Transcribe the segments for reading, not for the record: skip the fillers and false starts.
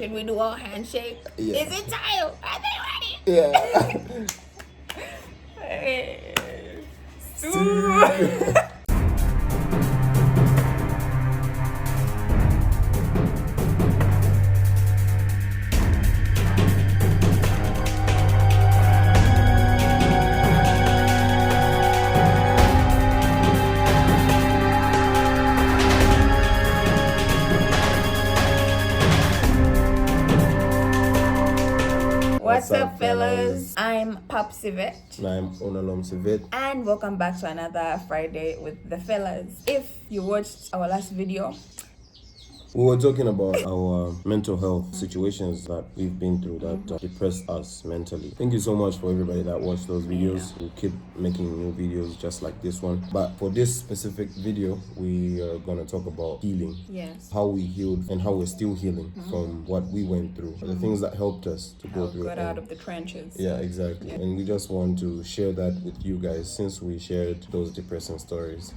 Should we do a handshake? Yeah. Is it time? Are they ready? Yeah. Hey. What's up, fellas? I'm Pop Civet. And I'm Uuuuummm Civet. And welcome back to another Friday with the fellas. If you watched our last video, We were talking about our mental health situations that we've been through that depress us mentally. Thank you so much for everybody that watched those videos. We'll keep making new videos just like this one. But for this specific video, we are going to talk about healing. yes, How we healed and how we're still healing from what we went through. The things that helped us to go through. got out of the trenches. Yeah, exactly. And we just want to share that with you guys since we shared those depressing stories.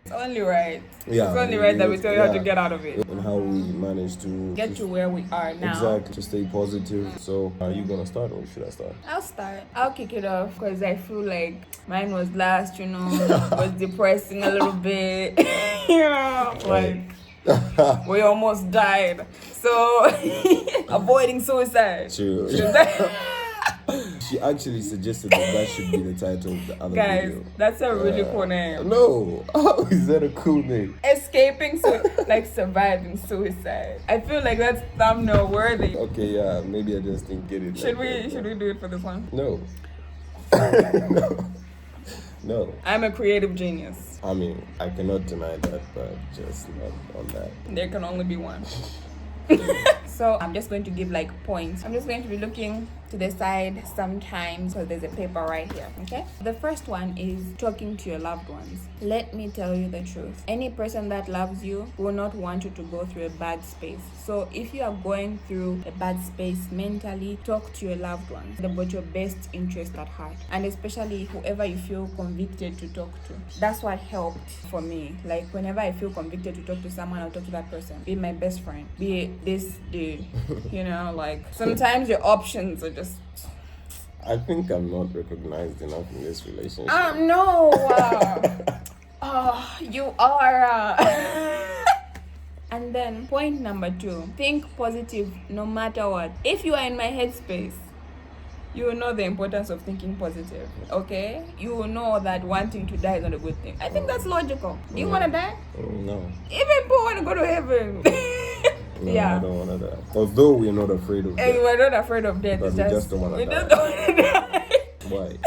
It's only right. Yeah, It's only right that we tell you how to get out of it. And how we managed to Get to where we are now. exactly to stay positive. So are you gonna start or should I start? I'll start. I'll kick it off because I feel like mine was last, was depressing a little bit. Like we almost died. So avoiding suicide. True. She actually suggested that should be the title of the other Guys, video. that's a really cool name. No, how is that a cool name? Escaping, like surviving suicide. I feel like that's thumbnail worthy. Okay, yeah, maybe I just didn't get it. Should we do it for this one? No. No. I'm a creative genius. I mean, I cannot deny that, but just not on that. There can only be one. So I'm just going to give like points. I'm just going to be looking to the side sometimes because there's a paper right here. Okay, the first one is talking to your loved ones. Let me tell you the truth, any person that loves you will not want you to go through a bad space. So if you are going through a bad space mentally, talk to your loved ones about your best interest at heart, and especially whoever you feel convicted to talk to. That's what helped for me. Like whenever I feel convicted to talk to someone, I'll talk to that person. Be it my best friend, be it this dude. Like sometimes your options are just, I think I'm not recognized enough in this relationship. no. Oh, you are. And then point number 2, think positive no matter what. If you are in my headspace, you will know the importance of thinking positive, okay? You will know that wanting to die is not a good thing. I think that's logical. Do you want to die? No. Even people want to go to heaven. No, Yeah. I don't want to die. Although we're not afraid of And death. we're not afraid of death. But It's we just don't wanna we die. just don't want to die. Why?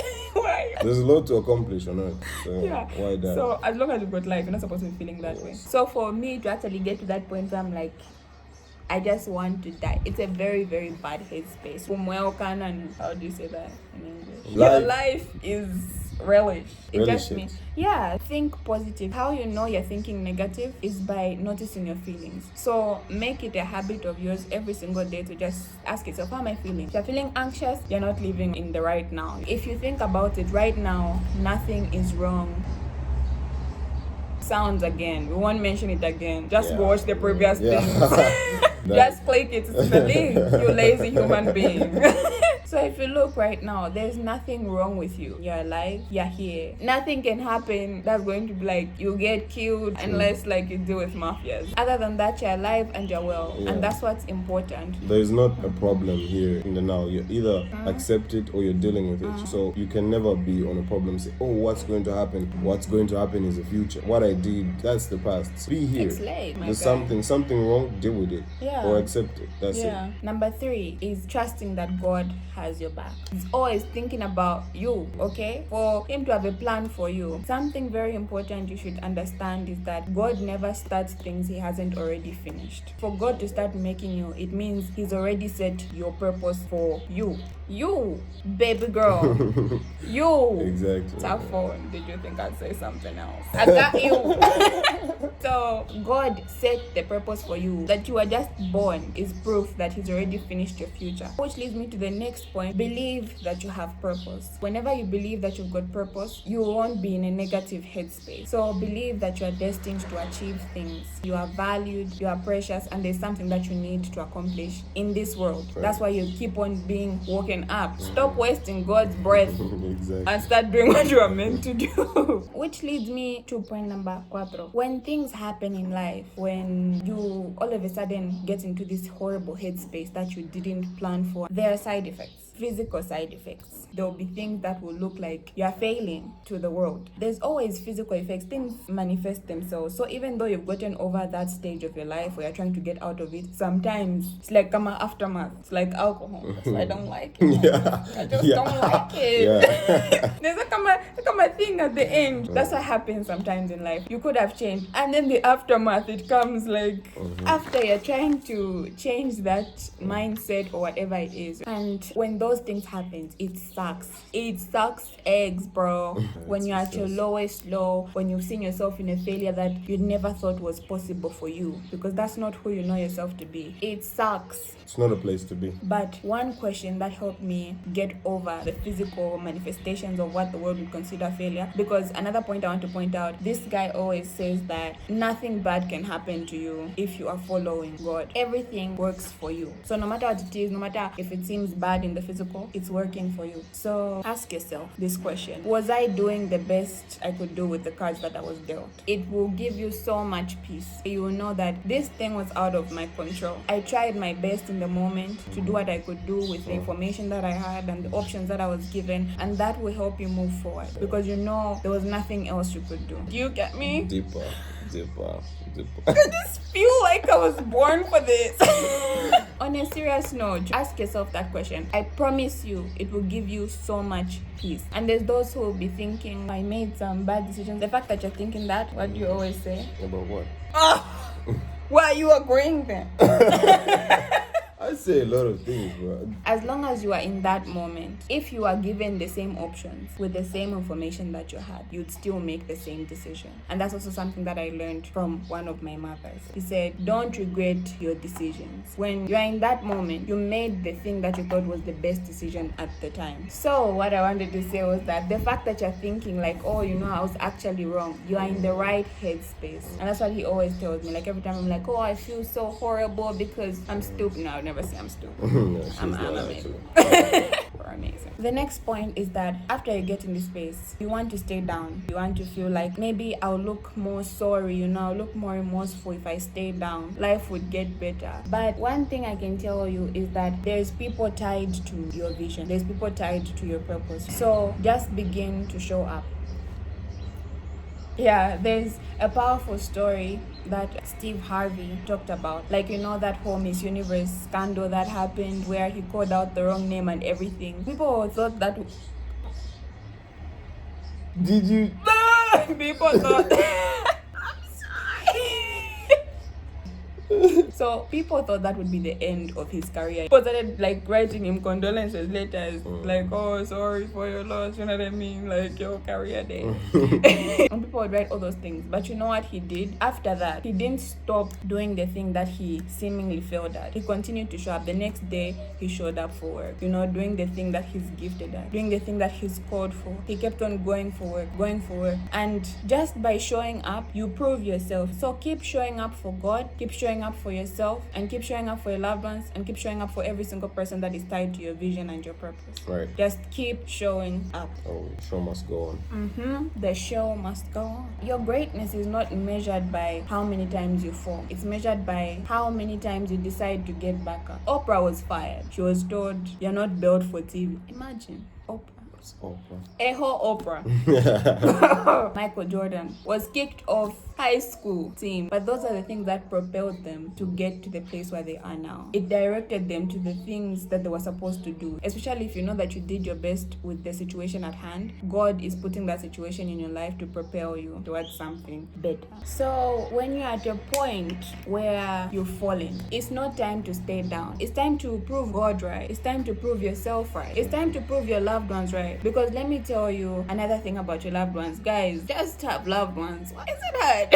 Why? There's a lot to accomplish on earth. So Yeah. why die? So as long as you've got life, you're not supposed to be feeling that way. So for me to actually get to that point where I'm like, I just want to die. It's a very, very bad headspace. And how do you say that in English? Your life is relish. It just means, think positive. How you know you're thinking negative is by noticing your feelings. So make it a habit of yours every single day to just ask yourself, how am I feeling? If you're feeling anxious, you're not living in the right now. If you think about it right now, nothing is wrong. Sounds again. We won't mention it again. Just go watch the previous things. Just click it to the link, you lazy human being. So if you look right now, there's nothing wrong with you. You're alive, you're here. Nothing can happen that's going to be like you get killed unless like you deal with mafias. Other than that, you're alive and you're well. And that's what's important. There's not a problem here in the now. You either accept it or you're dealing with it. So you can never be on a problem say, oh, what's going to happen? What's going to happen is the future. What I did, that's the past. So be here. It's late, my There's guy. something wrong, deal with it. Yeah. Or accept it. That's it. Number 3 is trusting that God has your back. He's always thinking about you, okay? For him to have a plan for you. Something very important you should understand is that God never starts things he hasn't already finished. For God to start making you, it means he's already set your purpose for you. You, baby girl. You. Exactly. Tough phone. Did you think I'd say something else? I got you. So God set the purpose for you that you are just born is proof that he's already finished your future. Which leads me to the next point. Believe that you have purpose. Whenever you believe that you've got purpose, you won't be in a negative headspace. So believe that you are destined to achieve things. You are valued, you are precious, and there's something that you need to accomplish in this world. Right. That's why you keep on being woken up. Stop wasting God's breath Exactly. and start doing what you are meant to do. Which leads me to point number 4. When things happen in life, when you all of a sudden get into this horrible headspace that you didn't plan for, there are side effects, physical side effects. There will be things that will look like you are failing to the world. There's always physical effects. Things manifest themselves. So even though you've gotten over that stage of your life where you're trying to get out of it, sometimes it's like aftermath. It's like alcohol. So I don't like it. Yeah. I just don't like it. Yeah. There's a thing at the end. That's what happens sometimes in life. You could have changed, and then the aftermath, it comes like after you're trying to change that mindset or whatever it is. And when those things happen, it sucks. It sucks eggs, bro. When you're at your lowest low, when you've seen yourself in a failure that you never thought was possible for you, because that's not who you know yourself to be. It sucks. It's not a place to be. But one question that helped me get over the physical manifestations of what the world would consider failure, because another point I want to point out, this guy always says that nothing bad can happen to you if you are following God. Everything works for you. So no matter what it is, no matter if it seems bad in the physical, it's working for you. So ask yourself this question: was I doing the best I could do with the cards that I was dealt? It will give you so much peace. You will know that this thing was out of my control. I tried my best in the moment to do what I could do with the information that I had and the options that I was given, and that will help you move forward because you know there was nothing else you could do. Do you get me? Deeper. I just feel like I was born for this. On a serious note, ask yourself that question. I promise you, it will give you so much peace. And there's those who will be thinking, I made some bad decisions. The fact that you're thinking that, what do you always say? About what? Why are you agreeing then? I say a lot of things, bro. As long as you are in that moment, if you are given the same options with the same information that you had, you'd still make the same decision. And that's also something that I learned from one of my mothers. He said, don't regret your decisions. When you are in that moment, you made the thing that you thought was the best decision at the time. So what I wanted to say was that the fact that you're thinking like, oh, you know, I was actually wrong, you are in the right headspace. And that's what he always tells me. Like every time I'm like, oh, I feel so horrible because I'm stupid. No, I never say I'm stupid. No, I'm not amazing. actually. We're amazing. The next point is that after you get in this space, you want to stay down. You want to feel like maybe I'll look more sorry, you know, I'll look more remorseful if I stay down. Life would get better. But one thing I can tell you is that there's people tied to your vision. There's people tied to your purpose. So just begin to show up. Yeah, there's a powerful story that Steve Harvey talked about. Like, you know, that whole Miss Universe scandal that happened where he called out the wrong name and everything. People thought that... Did you? People thought... So people thought that would be the end of his career. People started like writing him condolences letters, like, oh, sorry for your loss, you know what I mean, like your career day. And people would write all those things. But you know what he did? After that, he didn't stop doing the thing that he seemingly failed at. He continued to show up. The next day, he showed up for work, you know, doing the thing that he's gifted at, doing the thing that he's called for. He kept on going for work. And just by showing up, you prove yourself. So keep showing up for God, keep showing up for yourself, and keep showing up for your loved ones, and keep showing up for every single person that is tied to your vision and your purpose. Right. Just keep showing up. Oh, the show must go on. The show must go on. Your greatness is not measured by how many times you fall. It's measured by how many times you decide to get back up. Oprah was fired. She was told, you're not built for TV. Imagine, Oprah. It's Oprah. Oprah. Michael Jordan was kicked off high school team, but those are the things that propelled them to get to the place where they are now. It directed them to the things that they were supposed to do, especially if you know that you did your best with the situation at hand. God is putting that situation in your life to propel you towards something better. So when you're at a point where you've fallen, it's not time to stay down. It's time to prove God right. It's time to prove yourself right. It's time to prove your loved ones right. Because let me tell you another thing about your loved ones. Guys, just have loved ones. Why is it hard?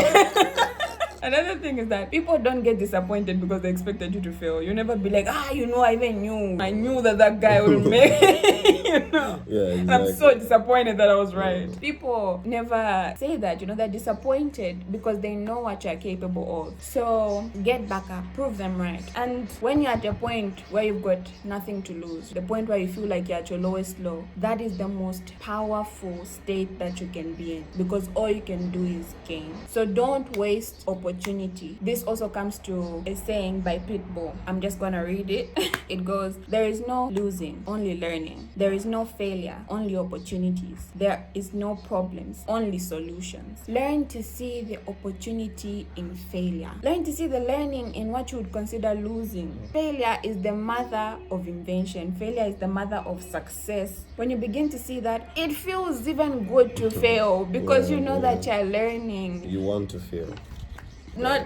Another thing is that people don't get disappointed because they expected you to fail. You never be like, I even knew. I knew that guy would make it. You know? Yeah, exactly. And I'm so disappointed that I was right. People never say that, they're disappointed because they know what you're capable of. So get back up, prove them right. And when you're at a point where you've got nothing to lose, the point where you feel like you're at your lowest low, that is the most powerful state that you can be in, because all you can do is gain. So don't waste opportunity. This also comes to a saying by Pitbull. I'm just gonna read it. It goes, there is no losing, only learning. There is no failure, only opportunities. There is no problems, only solutions. Learn to see the opportunity in failure. Learn to see the learning in what you would consider losing. Failure is the mother of invention. Failure is the mother of success. When you begin to see that, it feels even good to fail because you know that you're learning. You want to fail. Not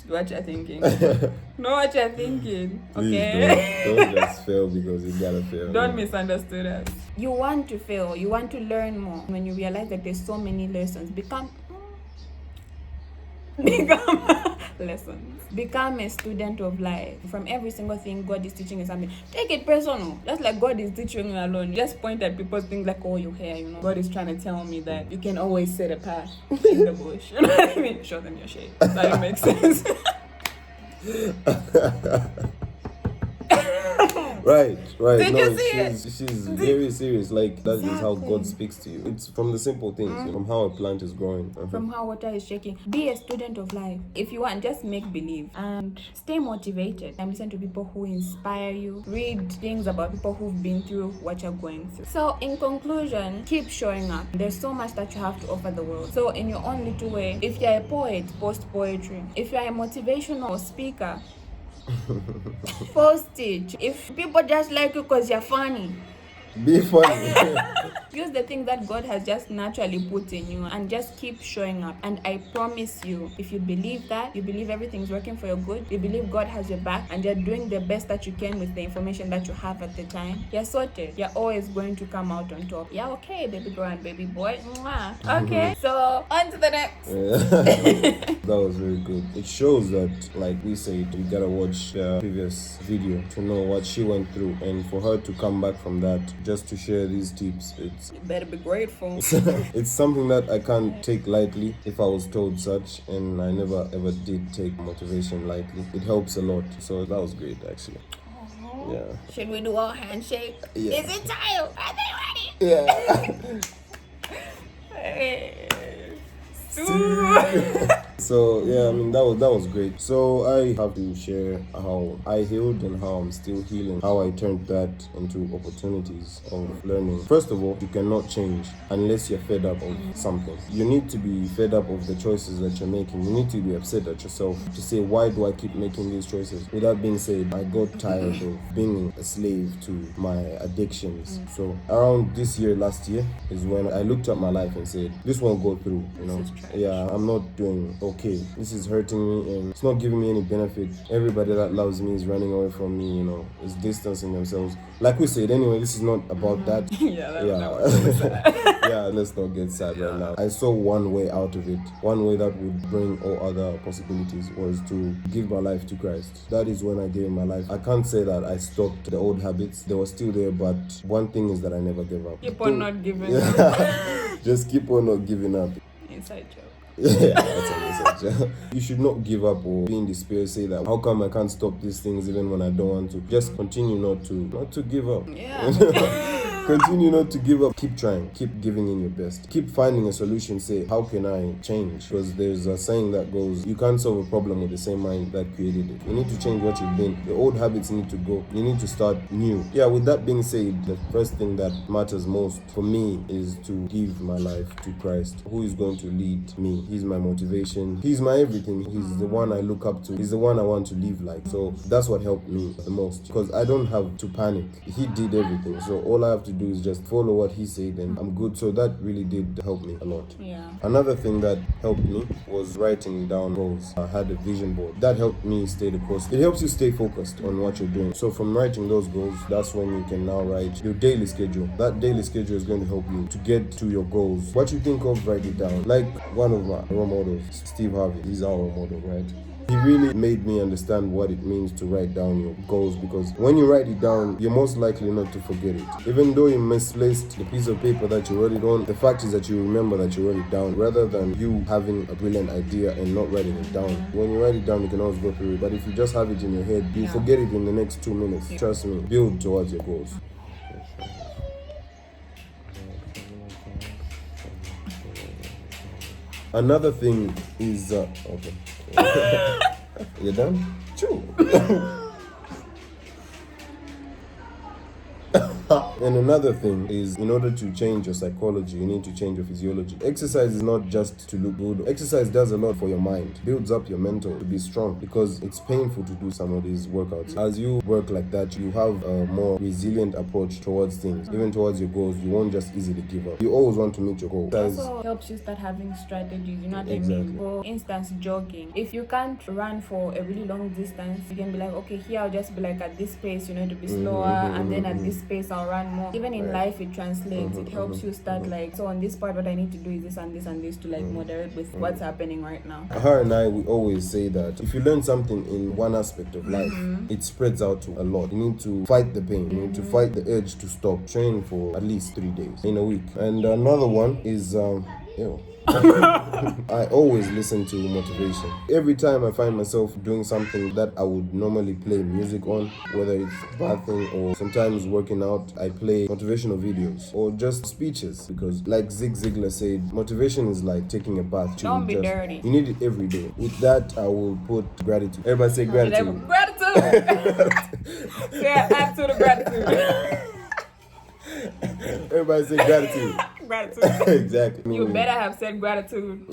what you're thinking. Not what you're thinking. Okay? Please don't just fail because you gotta fail. Don't misunderstand us. You want to fail. You want to learn more. When you realize that there's so many lessons, become lessons. Become a student of life. From every single thing God is teaching you something, take it personal. Just like God is teaching you alone. Just point at people's things like, oh, your hair, God is trying to tell me that you can always set a path in the bush. You know what I mean? Show them your shade. That makes sense. Right. Did you see she's very serious. Like, that is how God speaks to you. It's from the simple things, from how a plant is growing, from how water is shaking. Be a student of life. If you want, just make believe and stay motivated and listen to people who inspire you. Read things about people who've been through what you're going through. So in conclusion, keep showing up. There's so much that you have to offer the world. So in your own little way, if you're a poet, post poetry. If you're a motivational speaker, post it. If people just like you because you're funny, be funny. use the thing that God has just naturally put in you and just keep showing up. And I promise you, if you believe that, you believe everything's working for your good, you believe God has your back, and you're doing the best that you can with the information that you have at the time, you're sorted. You're always going to come out on top. Yeah, okay, baby girl and baby boy. Mwah. Okay, so on to the next. That was very good. It shows that, like we said, you gotta watch the previous video to know what she went through, and for her to come back from that just to share these tips, you better be grateful. It's something that I can't take lightly if I was told such, and I never ever did take motivation lightly. It helps a lot, so that was great actually. Yeah. Should we do our handshake? Yeah. Is it time? Are they ready? Yeah. So yeah, I mean that was great. So I have to share how I healed and how I'm still healing, how I turned that into opportunities of learning. First of all, you cannot change unless you're fed up of something. You need to be fed up of the choices that you're making. You need to be upset at yourself to say, why do I keep making these choices? With that being said, I got tired of being a slave to my addictions. So around this year, last year, is when I looked at my life and said, this won't go through, Yeah, I'm not doing okay. This is hurting me and it's not giving me any benefit. Everybody that loves me is running away from me, is distancing themselves. Like we said, anyway, this is not about that. Yeah, let's not get sad right now. I saw one way out of it. One way that would bring all other possibilities was to give my life to Christ. That is when I gave my life. I can't say that I stopped the old habits. They were still there, but one thing is that I never gave up. Keep on not giving up. Just keep on not giving up. Inside joke. Yeah, that's an inside joke. You should not give up or be in despair, say that how come I can't stop these things even when I don't want to. Just continue not to give up. Yeah. Continue not to give up. Keep trying. Keep giving in your best. Keep finding a solution. Say, how can I change? Because there's a saying that goes, you can't solve a problem with the same mind that created it. You need to change what you've been. The old habits need to go. You need to start new. Yeah, with that being said, the first thing that matters most for me is to give my life to Christ, who is going to lead me. He's my motivation. He's my everything. He's the one I look up to. He's the one I want to live like. So that's what helped me the most, because I don't have to panic. He did everything. So all I have to do is just follow what he said and I'm good. So that really did help me a lot. Yeah. Another thing that helped me was writing down goals. I had a vision board. That helped me stay the course. It helps you stay focused on what you're doing. So from writing those goals, that's when you can now write your daily schedule. That daily schedule is going to help you to get to your goals. What you think of, write it down. Like one of my role models, Steve Harvey, he's our role model, right? He really made me understand what it means to write down your goals, because when you write it down, you're most likely not to forget it. Even though you misplaced the piece of paper that you wrote it on, the fact is that you remember that you wrote it down, rather than you having a brilliant idea and not writing it down. When you write it down, you can always go through it, but if you just have it in your head, you forget it in the next 2 minutes. Trust me, build towards your goals. Another thing is okay. You done? True. And another thing is, in order to change your psychology, you need to change your physiology. Exercise is not just to look good. Exercise does a lot for your mind. Builds up your mental to be strong, because it's painful to do some of these workouts. As you work like that, you have a more resilient approach towards things, even towards your goals. You won't just easily give up. You always want to meet your goal. It also helps you start having strategies, you know what I mean? For instance, jogging. If you can't run for a really long distance, you can be like, okay, here I'll just be like at this pace, you know, to be slower, and then at this pace I'll run more. Even in life, it translates. It helps you start like, so on this part, what I need to do is this and this and this to like moderate with what's happening right now. Her and I, we always say that if you learn something in one aspect of life, it spreads out to a lot. You need to fight the pain. You need to fight the urge to stop. Train for at least 3 days in a week. And another one is I always listen to motivation. Every time I find myself doing something that I would normally play music on, whether it's bathing or sometimes working out, I play motivational videos or just speeches, because like Zig Ziglar said, motivation is like taking a bath. Don't be dirty. You need it every day. With that, I will put gratitude. Everybody say gratitude. Gratitude! Yeah, attitude of gratitude. Everybody say gratitude. Gratitude. Exactly. You better have said gratitude.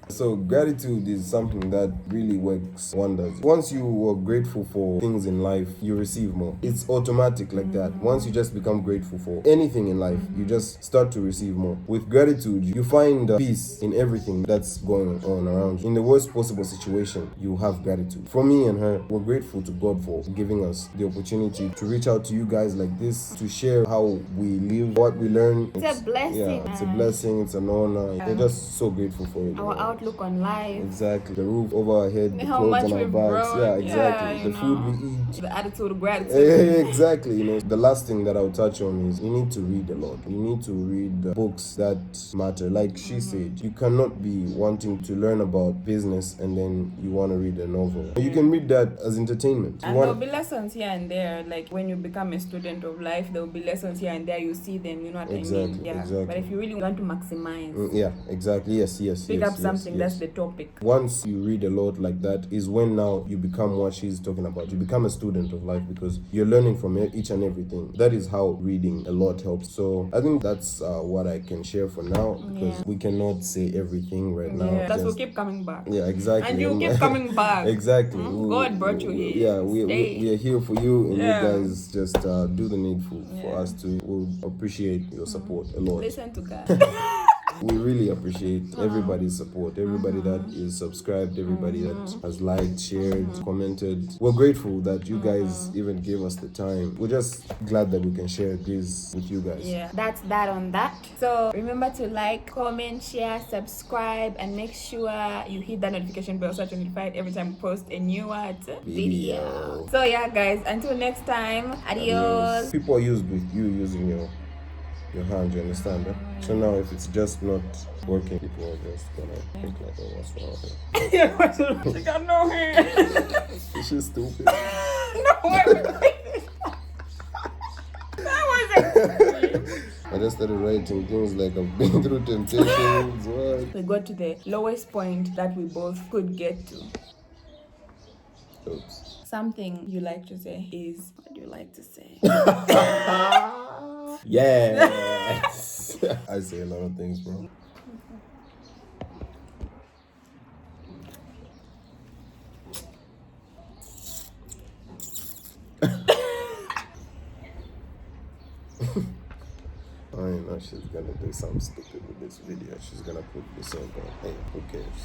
So gratitude is something that really works wonders. Once you are grateful for things in life, you receive more. It's automatic like that. Once you just become grateful for anything in life, you just start to receive more. With gratitude, you find peace in everything that's going on around you. In the worst possible situation, you have gratitude. For me and her, we're grateful to God for giving us the opportunity to reach out to you guys like this, to share how we live, what we learn. It's a blessing. Yeah, it's a blessing. It's an honor. We're just so grateful for it. Our outlook on life. Exactly. The roof over our head, the How clothes much on our we've backs. grown. Yeah, exactly. Yeah, The food we eat. The attitude of gratitude. Exactly. You know, the last thing that I'll touch on is you need to read a lot. You need to read books that matter. Like she said, you cannot be wanting to learn about business and then you want to read a novel. You can read that as entertainment. And there'll be lessons here and there. Like when you become a student of life, there'll be lessons here and there. You see them, you know what I mean? Yeah. Exactly. But if you really want to maximize, yeah, exactly. Yes. pick up something. That's the topic. Once you read a lot like that is when now you become what she's talking about. You become a student of life because you're learning from each and everything. That is how reading a lot helps. So I think that's what I can share for now, because we cannot say everything right now. That's we'll keep coming back. Yeah, exactly. And you'll keep coming back. Exactly. God brought you here. Yeah, we are here for you, and you guys just do the needful for us to. We'll appreciate your support a lot. Listen to God. We really appreciate everybody's support, everybody that is subscribed, everybody that has liked, shared, commented. We're grateful that you guys even gave us the time. We're just glad that we can share this with you guys. Yeah, that's that on that. So remember to like, comment, share, subscribe, and make sure you hit that notification bell so that you're notified every time we post a new video. So yeah, guys, until next time, adios. People are used with you using your hand, you understand that? So now if it's just not working, people are just gonna think like, oh, what's wrong with her? She got no hair. She's stupid. No way. That wasn't. I just started writing things like I've been through temptations. What? We got to the lowest point that we both could get to. Oops. Something you like to say is, what do you like to say? Yes. I say a lot of things, bro. I know she's gonna do something stupid with this video. She's gonna put this in, but hey, who cares?